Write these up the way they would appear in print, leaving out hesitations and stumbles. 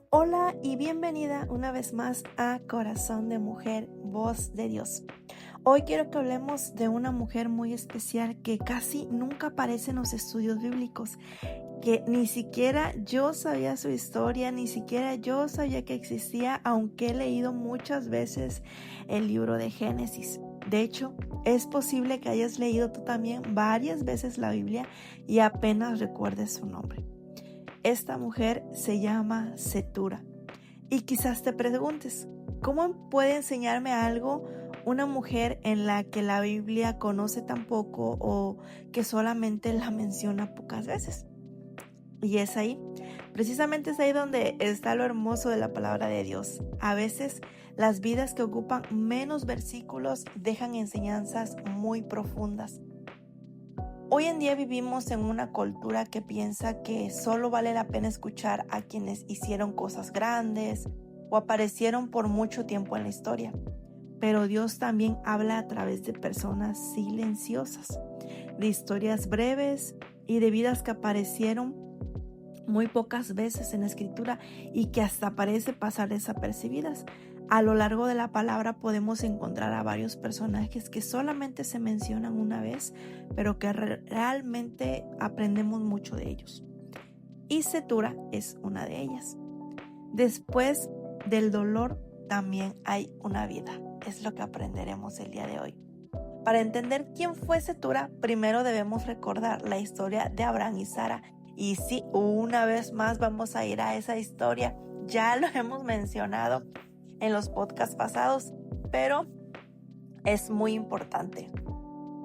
Hola y bienvenida una vez más a Corazón de Mujer, Voz de Dios. Hoy quiero que hablemos de una mujer muy especial que casi nunca aparece en los estudios bíblicos, que ni siquiera yo sabía su historia, ni siquiera yo sabía que existía, aunque he leído muchas veces el libro de Génesis. De hecho, es posible que hayas leído tú también varias veces la Biblia y apenas recuerdes su nombre. Esta mujer se llama Cetura. Y quizás te preguntes, ¿cómo puede enseñarme algo una mujer en la que la Biblia conoce tan poco o que solamente la menciona pocas veces? Y precisamente es ahí donde está lo hermoso de la palabra de Dios. A veces las vidas que ocupan menos versículos dejan enseñanzas muy profundas. Hoy en día vivimos en una cultura que piensa que solo vale la pena escuchar a quienes hicieron cosas grandes o aparecieron por mucho tiempo en la historia. Pero Dios también habla a través de personas silenciosas, de historias breves y de vidas que aparecieron muy pocas veces en la escritura y que hasta parece pasar desapercibidas. A lo largo de la palabra podemos encontrar a varios personajes que solamente se mencionan una vez, pero que realmente aprendemos mucho de ellos. Y Cetura es una de ellas. Después del dolor también hay una vida. Es lo que aprenderemos el día de hoy. Para entender quién fue Cetura, primero debemos recordar la historia de Abraham y Sara. Y sí, una vez más vamos a ir a esa historia. Ya lo hemos mencionado en los podcasts pasados, pero es muy importante.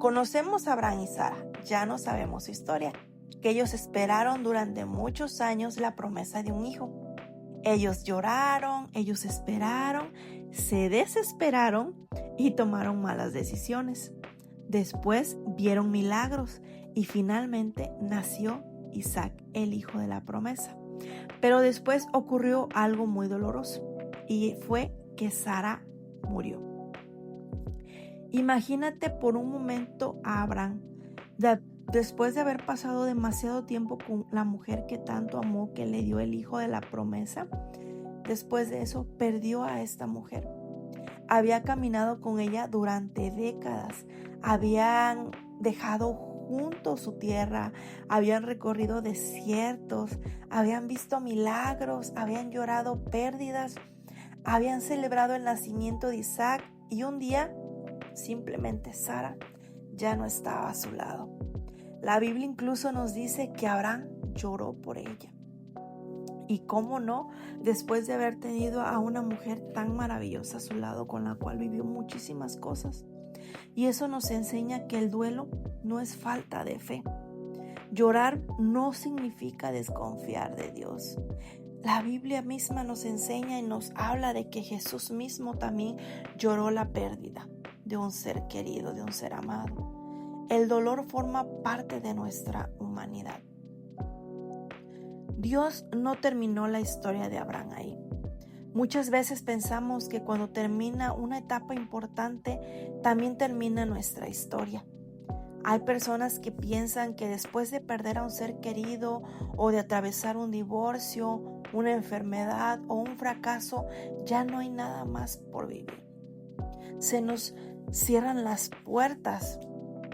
Conocemos a Abraham y Sara, ya no sabemos su historia, que ellos esperaron durante muchos años la promesa de un hijo. Ellos lloraron, ellos esperaron, se desesperaron y tomaron malas decisiones. Después vieron milagros y finalmente nació Isaac, el hijo de la promesa. Pero después ocurrió algo muy doloroso y fue que Sara murió. Imagínate por un momento a Abraham, después de haber pasado demasiado tiempo con la mujer que tanto amó, que le dio el hijo de la promesa. Después de eso perdió a esta mujer. Había caminado con ella durante décadas, habían dejado juntos su tierra, habían recorrido desiertos, habían visto milagros, habían llorado pérdidas, habían celebrado el nacimiento de Isaac y un día simplemente Sara ya no estaba a su lado. La Biblia incluso nos dice que Abraham lloró por ella. Y cómo no, después de haber tenido a una mujer tan maravillosa a su lado con la cual vivió muchísimas cosas. Y eso nos enseña que el duelo no es falta de fe. Llorar no significa desconfiar de Dios. La Biblia misma nos enseña y nos habla de que Jesús mismo también lloró la pérdida de un ser querido, de un ser amado. El dolor forma parte de nuestra humanidad. Dios no terminó la historia de Abraham ahí. Muchas veces pensamos que cuando termina una etapa importante, también termina nuestra historia. Hay personas que piensan que después de perder a un ser querido o de atravesar un divorcio, una enfermedad o un fracaso, ya no hay nada más por vivir. Se nos cierran las puertas,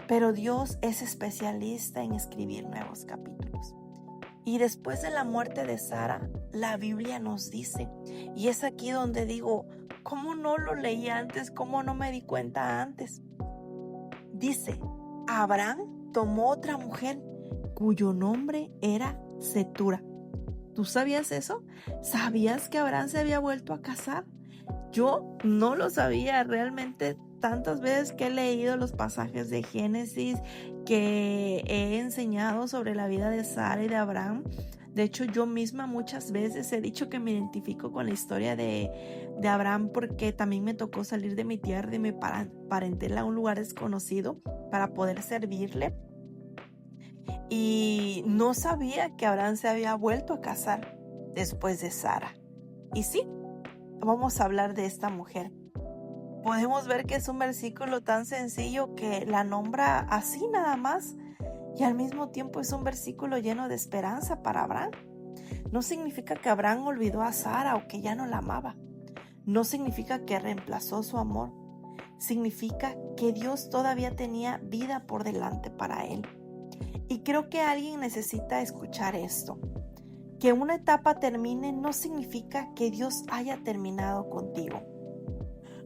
pero Dios es especialista en escribir nuevos capítulos. Y después de la muerte de Sara, la Biblia nos dice, y es aquí donde digo, ¿cómo no lo leí antes? ¿Cómo no me di cuenta antes? Dice, Abraham tomó otra mujer cuyo nombre era Cetura. ¿Tú sabías eso? ¿Sabías que Abraham se había vuelto a casar? Yo no lo sabía realmente. Tantas veces que he leído los pasajes de Génesis, que he enseñado sobre la vida de Sara y de Abraham. De hecho, yo misma muchas veces he dicho que me identifico con la historia de Abraham porque también me tocó salir de mi tierra, de mi parentela a un lugar desconocido para poder servirle. Y no sabía que Abraham se había vuelto a casar después de Sara. Y sí, vamos a hablar de esta mujer. podemos ver que es un versículo tan sencillo que la nombra así nada más, y al mismo tiempo es un versículo lleno de esperanza para Abraham. No significa que Abraham olvidó a Sara o que ya no la amaba. No significa que reemplazó su amor. Significa que Dios todavía tenía vida por delante para él. Y creo que alguien necesita escuchar esto. Que una etapa termine no significa que Dios haya terminado contigo.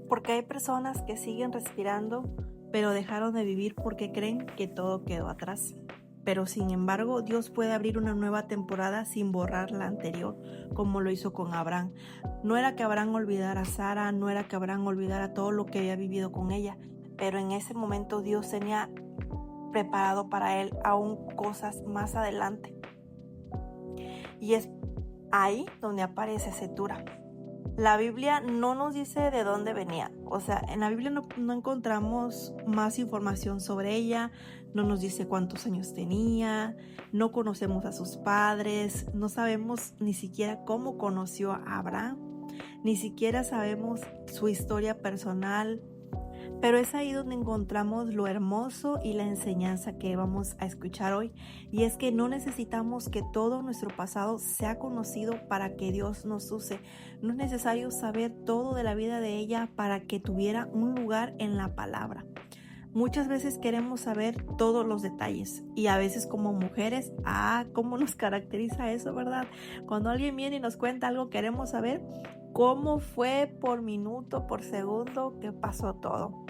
Porque hay personas que siguen respirando, pero dejaron de vivir porque creen que todo quedó atrás. Pero sin embargo, Dios puede abrir una nueva temporada sin borrar la anterior, como lo hizo con Abraham. No era que Abraham olvidara a Sara, no era que Abraham olvidara todo lo que había vivido con ella, pero en ese momento Dios tenía preparado para él aún cosas más adelante. Y es ahí donde aparece Cetura. La Biblia no nos dice de dónde venía. O sea, en la Biblia no encontramos más información sobre ella. No nos dice cuántos años tenía. No conocemos a sus padres. No sabemos ni siquiera cómo conoció a Abraham. Ni siquiera sabemos su historia personal. Pero es ahí donde encontramos lo hermoso y la enseñanza que vamos a escuchar hoy. Y es que no necesitamos que todo nuestro pasado sea conocido para que Dios nos use. No es necesario saber todo de la vida de ella para que tuviera un lugar en la palabra. Muchas veces queremos saber todos los detalles y a veces como mujeres, ¿cómo nos caracteriza eso, verdad? Cuando alguien viene y nos cuenta algo, queremos saber cómo fue por minuto, por segundo que pasó todo.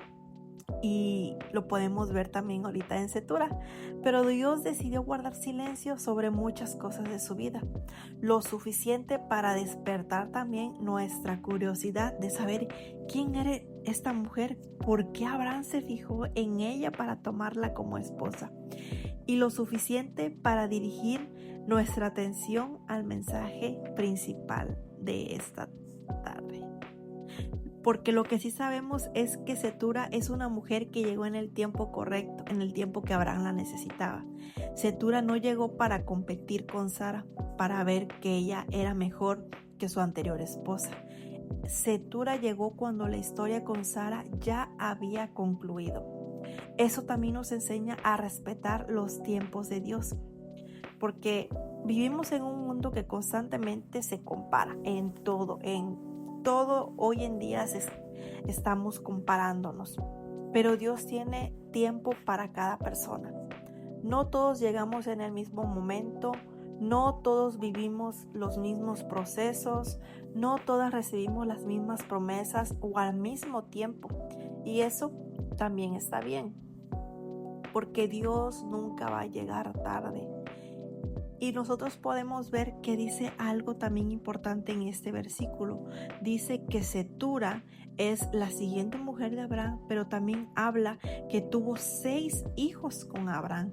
Y lo podemos ver también ahorita en Cetura. Pero Dios decidió guardar silencio sobre muchas cosas de su vida. Lo suficiente para despertar también nuestra curiosidad de saber quién era esta mujer, por qué Abraham se fijó en ella para tomarla como esposa. Y lo suficiente para dirigir nuestra atención al mensaje principal de esta tarde. Porque lo que sí sabemos es que Cetura es una mujer que llegó en el tiempo correcto, en el tiempo que Abraham la necesitaba. Cetura no llegó para competir con Sara, para ver que ella era mejor que su anterior esposa. Cetura llegó cuando la historia con Sara ya había concluido. Eso también nos enseña a respetar los tiempos de Dios, porque vivimos en un mundo que constantemente se compara en todo hoy en día estamos comparándonos, pero Dios tiene tiempo para cada persona. No todos llegamos en el mismo momento, no todos vivimos los mismos procesos, no todas recibimos las mismas promesas o al mismo tiempo, y eso también está bien, porque Dios nunca va a llegar tarde. Y nosotros podemos ver que dice algo también importante en este versículo. Dice que Cetura es la siguiente mujer de Abraham, pero también habla que tuvo 6 hijos con Abraham.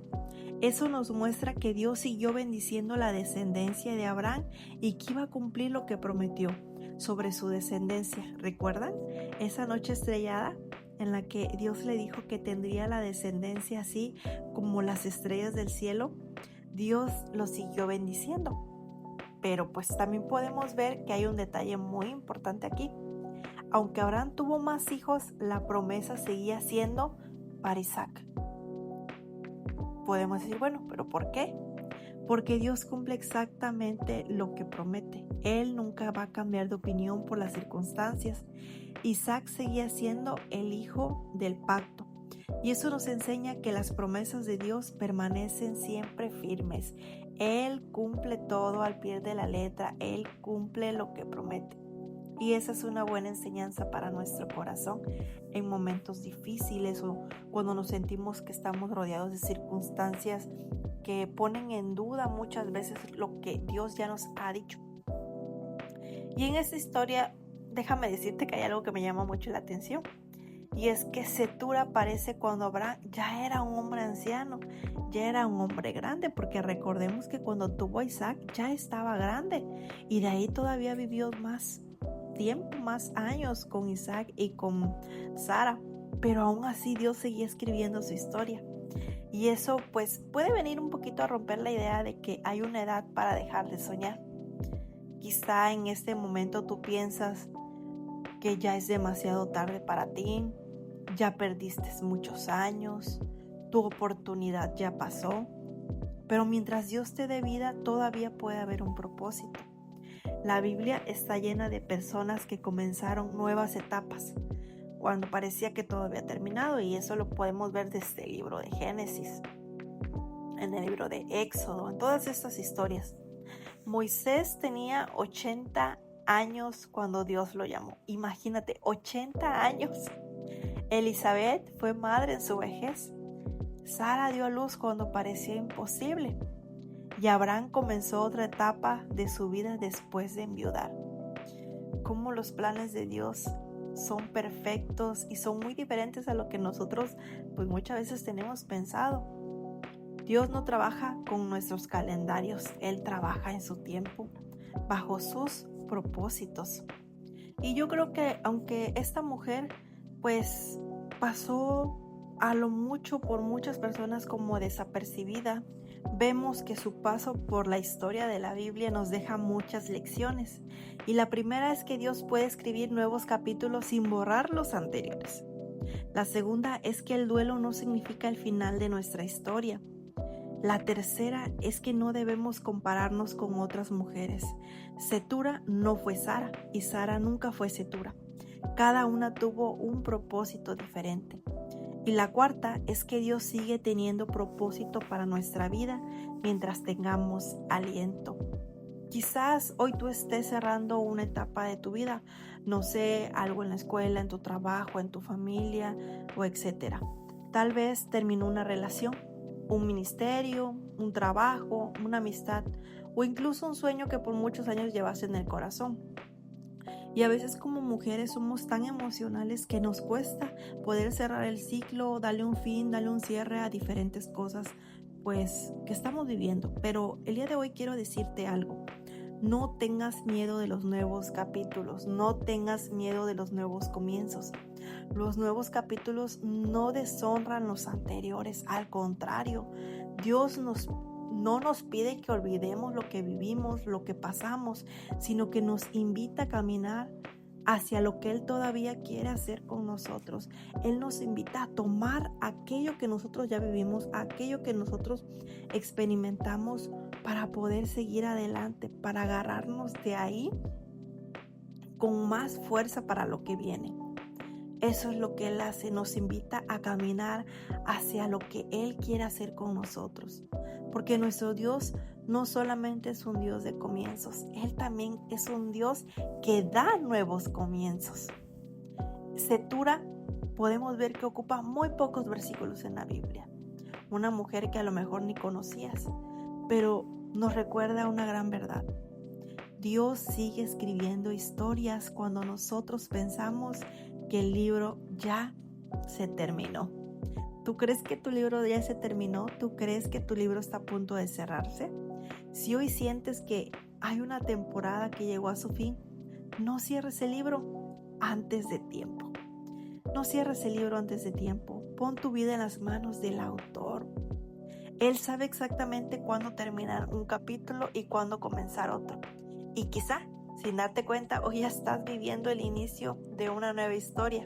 Eso nos muestra que Dios siguió bendiciendo la descendencia de Abraham y que iba a cumplir lo que prometió sobre su descendencia. ¿Recuerdan? Esa noche estrellada en la que Dios le dijo que tendría la descendencia así como las estrellas del cielo. Dios lo siguió bendiciendo. Pero pues también podemos ver que hay un detalle muy importante aquí. Aunque Abraham tuvo más hijos, la promesa seguía siendo para Isaac. Podemos decir, bueno, ¿pero por qué? Porque Dios cumple exactamente lo que promete. Él nunca va a cambiar de opinión por las circunstancias. Isaac seguía siendo el hijo del pacto. Y eso nos enseña que las promesas de Dios permanecen siempre firmes. Él cumple todo al pie de la letra. Él cumple lo que promete. Y esa es una buena enseñanza para nuestro corazón en momentos difíciles o cuando nos sentimos que estamos rodeados de circunstancias que ponen en duda muchas veces lo que Dios ya nos ha dicho. Y en esta historia, déjame decirte que hay algo que me llama mucho la atención. Y es que Cetura aparece cuando Abraham ya era un hombre anciano, ya era un hombre grande, porque recordemos que cuando tuvo a Isaac ya estaba grande y de ahí todavía vivió más tiempo, más años con Isaac y con Sara, pero aún así Dios seguía escribiendo su historia. Y eso pues puede venir un poquito a romper la idea de que hay una edad para dejar de soñar. Quizá en este momento tú piensas que ya es demasiado tarde para ti, ya perdiste muchos años, tu oportunidad ya pasó, pero mientras Dios te dé vida todavía puede haber un propósito. La Biblia está llena de personas que comenzaron nuevas etapas cuando parecía que todo había terminado, y eso lo podemos ver desde el libro de Génesis, en el libro de Éxodo, en todas estas historias. Moisés tenía 80 años cuando Dios lo llamó. Imagínate, 80 años. Elizabeth fue madre en su vejez. Sara dio a luz cuando parecía imposible. Y Abraham comenzó otra etapa de su vida después de enviudar. Cómo los planes de Dios son perfectos y son muy diferentes a lo que nosotros pues muchas veces tenemos pensado. Dios no trabaja con nuestros calendarios, Él trabaja en su tiempo, bajo sus propósitos. Y yo creo que aunque esta mujer pues pasó a lo mucho por muchas personas como desapercibida, vemos que su paso por la historia de la Biblia nos deja muchas lecciones. Y la primera es que Dios puede escribir nuevos capítulos sin borrar los anteriores. La segunda es que el duelo no significa el final de nuestra historia. La tercera es que no debemos compararnos con otras mujeres. Setura no fue Sara y Sara nunca fue Setura. Cada una tuvo un propósito diferente. Y la cuarta es que Dios sigue teniendo propósito para nuestra vida mientras tengamos aliento. Quizás hoy tú estés cerrando una etapa de tu vida, no sé, algo en la escuela, en tu trabajo, en tu familia o etcétera. Tal vez terminó una relación, un ministerio, un trabajo, una amistad o incluso un sueño que por muchos años llevaste en el corazón. Y a veces como mujeres somos tan emocionales que nos cuesta poder cerrar el ciclo, darle un fin, darle un cierre a diferentes cosas pues que estamos viviendo. Pero el día de hoy quiero decirte algo. No tengas miedo de los nuevos capítulos, no tengas miedo de los nuevos comienzos. Los nuevos capítulos no deshonran los anteriores, al contrario, Dios no nos pide que olvidemos lo que vivimos, lo que pasamos, sino que nos invita a caminar hacia lo que Él todavía quiere hacer con nosotros. Él nos invita a tomar aquello que nosotros ya vivimos, aquello que nosotros experimentamos para poder seguir adelante, para agarrarnos de ahí con más fuerza para lo que viene. Eso es lo que Él hace, nos invita a caminar hacia lo que Él quiere hacer con nosotros. Porque nuestro Dios no solamente es un Dios de comienzos, Él también es un Dios que da nuevos comienzos. Setura, podemos ver que ocupa muy pocos versículos en la Biblia. Una mujer que a lo mejor ni conocías, pero nos recuerda una gran verdad. Dios sigue escribiendo historias cuando nosotros pensamos que el libro ya se terminó. ¿Tú crees que tu libro ya se terminó? ¿Tú crees que tu libro está a punto de cerrarse? Si hoy sientes que hay una temporada que llegó a su fin, no cierres el libro antes de tiempo. No cierres el libro antes de tiempo. Pon tu vida en las manos del autor. Él sabe exactamente cuándo terminar un capítulo y cuándo comenzar otro. Y quizá, sin darte cuenta, hoy ya estás viviendo el inicio de una nueva historia.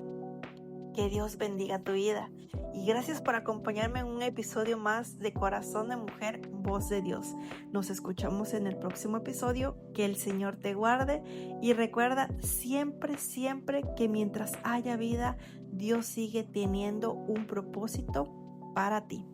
Que Dios bendiga tu vida. Y gracias por acompañarme en un episodio más de Corazón de Mujer, Voz de Dios. Nos escuchamos en el próximo episodio. Que el Señor te guarde. Y recuerda siempre, siempre que mientras haya vida, Dios sigue teniendo un propósito para ti.